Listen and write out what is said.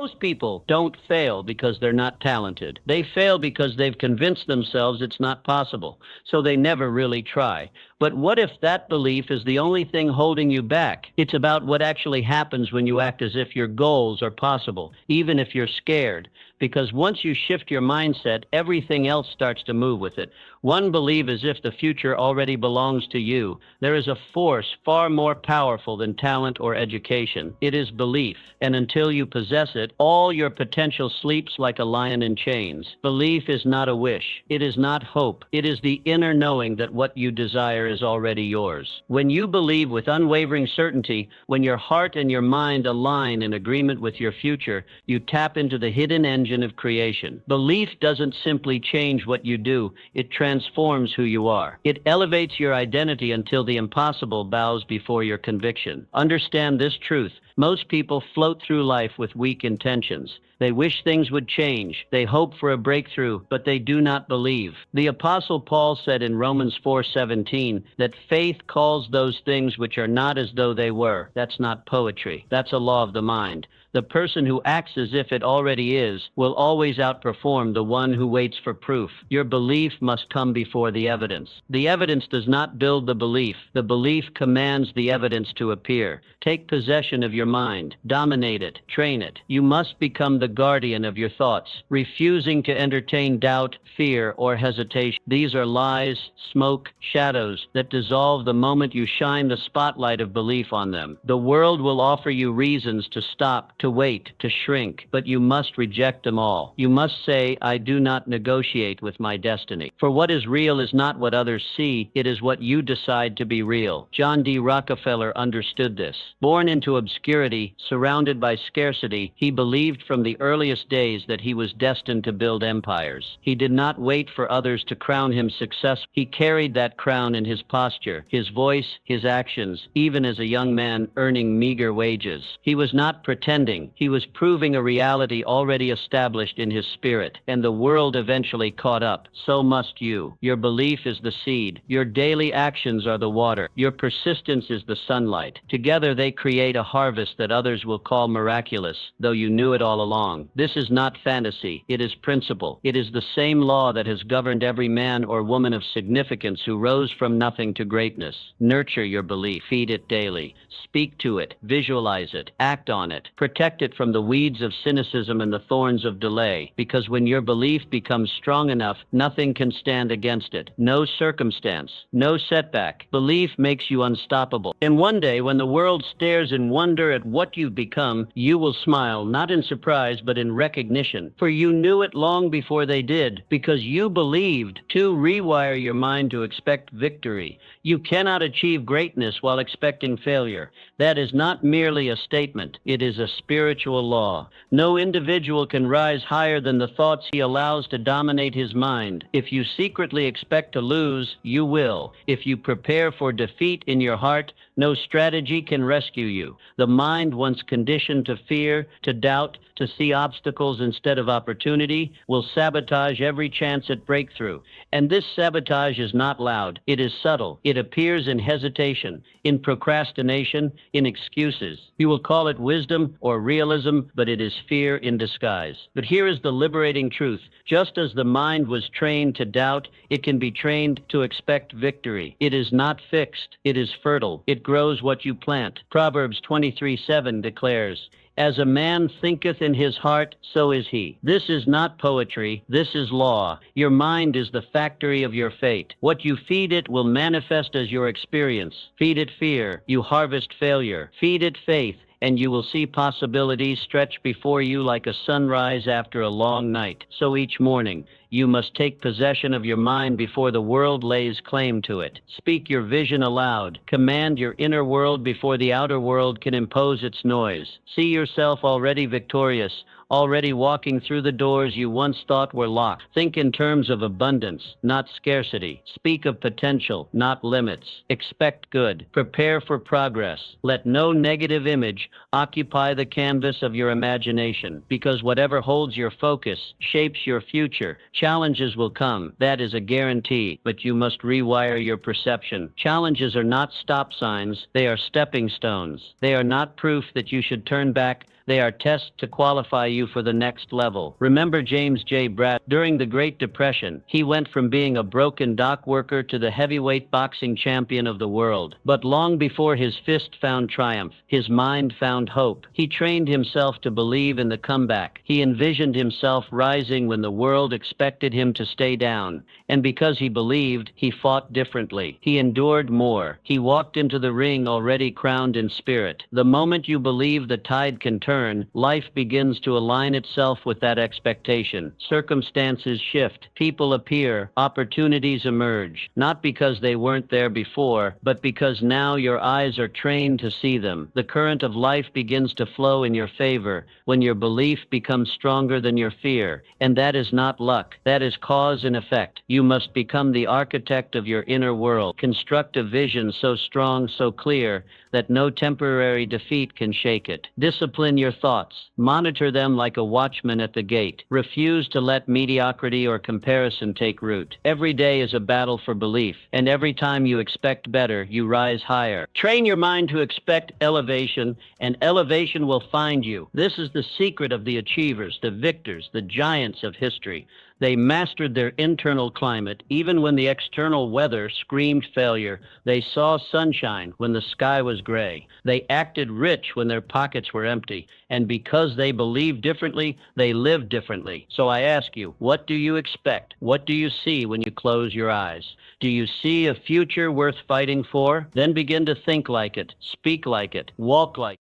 Most people don't fail because they're not talented. They fail because they've convinced themselves it's not possible, so they never really try. But what if that belief is the only thing holding you back? It's about what actually happens when you act as if your goals are possible, even if you're scared. Because once you shift your mindset, everything else starts to move with it. One, believe as if the future already belongs to you. There is a force far more powerful than talent or education. It is belief. And until you possess it, all your potential sleeps like a lion in chains. Belief is not a wish. It is not hope. It is the inner knowing that what you desire is already yours. When you believe with unwavering certainty, when your heart and your mind align in agreement with your future, you tap into the hidden engine of creation. Belief doesn't simply change what you do, it transforms who you are. It elevates your identity until the impossible bows before your conviction. Understand this truth. Most people float through life with weak intentions. They wish things would change. They hope for a breakthrough, but they do not believe. The Apostle Paul said in Romans 4:17 that faith calls those things which are not as though they were. That's not poetry. That's a law of the mind. The person who acts as if it already is will always outperform the one who waits for proof. Your belief must come before the evidence. The evidence does not build the belief. The belief commands the evidence to appear. Take possession of your mind. Dominate it. Train it. You must become the guardian of your thoughts, refusing to entertain doubt, fear, or hesitation. These are lies, smoke, shadows that dissolve the moment you shine the spotlight of belief on them. The world will offer you reasons to stop, to wait, to shrink, but you must reject them all. You must say, I do not negotiate with my destiny. For what is real is not what others see, it is what you decide to be real. John D. Rockefeller understood this. Born into obscurity, surrounded by scarcity, he believed from the earliest days that he was destined to build empires. He did not wait for others to crown him successful. He carried that crown in his posture, his voice, his actions, even as a young man earning meager wages. He was not pretending. He was proving a reality already established in his spirit, and the world eventually caught up. So must you. Your belief is the seed. Your daily actions are the water. Your persistence is the sunlight. Together they create a harvest that others will call miraculous, though you knew it all along. This is not fantasy. It is principle. It is the same law that has governed every man or woman of significance who rose from nothing to greatness. Nurture your belief. Feed it daily. Speak to it. Visualize it. Act on it. Protect it from the weeds of cynicism and the thorns of delay, because when your belief becomes strong enough, nothing can stand against it. No circumstance, no setback. Belief makes you unstoppable. And one day, when the world stares in wonder at what you've become, you will smile, not in surprise, but in recognition. For you knew it long before they did, because you believed. To rewire your mind to expect victory. You cannot achieve greatness while expecting failure. That is not merely a statement. It is a spiritual law. No individual can rise higher than the thoughts he allows to dominate his mind. If you secretly expect to lose, you will. If you prepare for defeat in your heart, no strategy can rescue you. The mind, once conditioned to fear, to doubt, to see obstacles instead of opportunity, will sabotage every chance at breakthrough. And this sabotage is not loud. It is subtle. It appears in hesitation, in procrastination, in excuses. You will call it wisdom or realism, but it is fear in disguise. But here is the liberating truth. Just as the mind was trained to doubt, it can be trained to expect victory. It is not fixed. It is fertile. It grows what you plant. Proverbs 23:7 declares, as a man thinketh in his heart, so is he. This is not poetry. This is law. Your mind is the factory of your fate. What you feed it will manifest as your experience. Feed it fear, you harvest failure. Feed it faith, and you will see possibilities stretch before you like a sunrise after a long night. So each morning, you must take possession of your mind before the world lays claim to it. Speak your vision aloud. Command your inner world before the outer world can impose its noise. See yourself already victorious, already walking through the doors you once thought were locked. Think in terms of abundance, not scarcity. Speak of potential, not limits. Expect good. Prepare for progress. Let no negative image occupy the canvas of your imagination, because whatever holds your focus shapes your future. Challenges will come. That is a guarantee, but you must rewire your perception. Challenges are not stop signs. They are stepping stones. They are not proof that you should turn back, They are tests to qualify you for the next level. Remember James J. Bratt? During the Great Depression, he went from being a broken dock worker to the heavyweight boxing champion of the world. But long before his fist found triumph, his mind found hope. He trained himself to believe in the comeback. He envisioned himself rising when the world expected him to stay down. And because he believed, he fought differently. He endured more. He walked into the ring already crowned in spirit. The moment you believe the tide can turn, life begins to align itself with that expectation. Circumstances shift. People appear. Opportunities emerge. Not because they weren't there before, but because now your eyes are trained to see them. The current of life begins to flow in your favor when your belief becomes stronger than your fear. And that is not luck. That is cause and effect. You must become the architect of your inner world. Construct a vision so strong, so clear, that no temporary defeat can shake it. Discipline your thoughts. Monitor them like a watchman at the gate. Refuse to let mediocrity or comparison take root. Every day is a battle for belief, and every time you expect better, you rise higher. Train your mind to expect elevation, and elevation will find you. This is the secret of the achievers, the victors, the giants of history. They mastered their internal climate. Even when the external weather screamed failure, they saw sunshine when the sky was gray. They acted rich when their pockets were empty. And because they believed differently, they lived differently. So I ask you, what do you expect? What do you see when you close your eyes? Do you see a future worth fighting for? Then begin to think like it, speak like it, walk like it.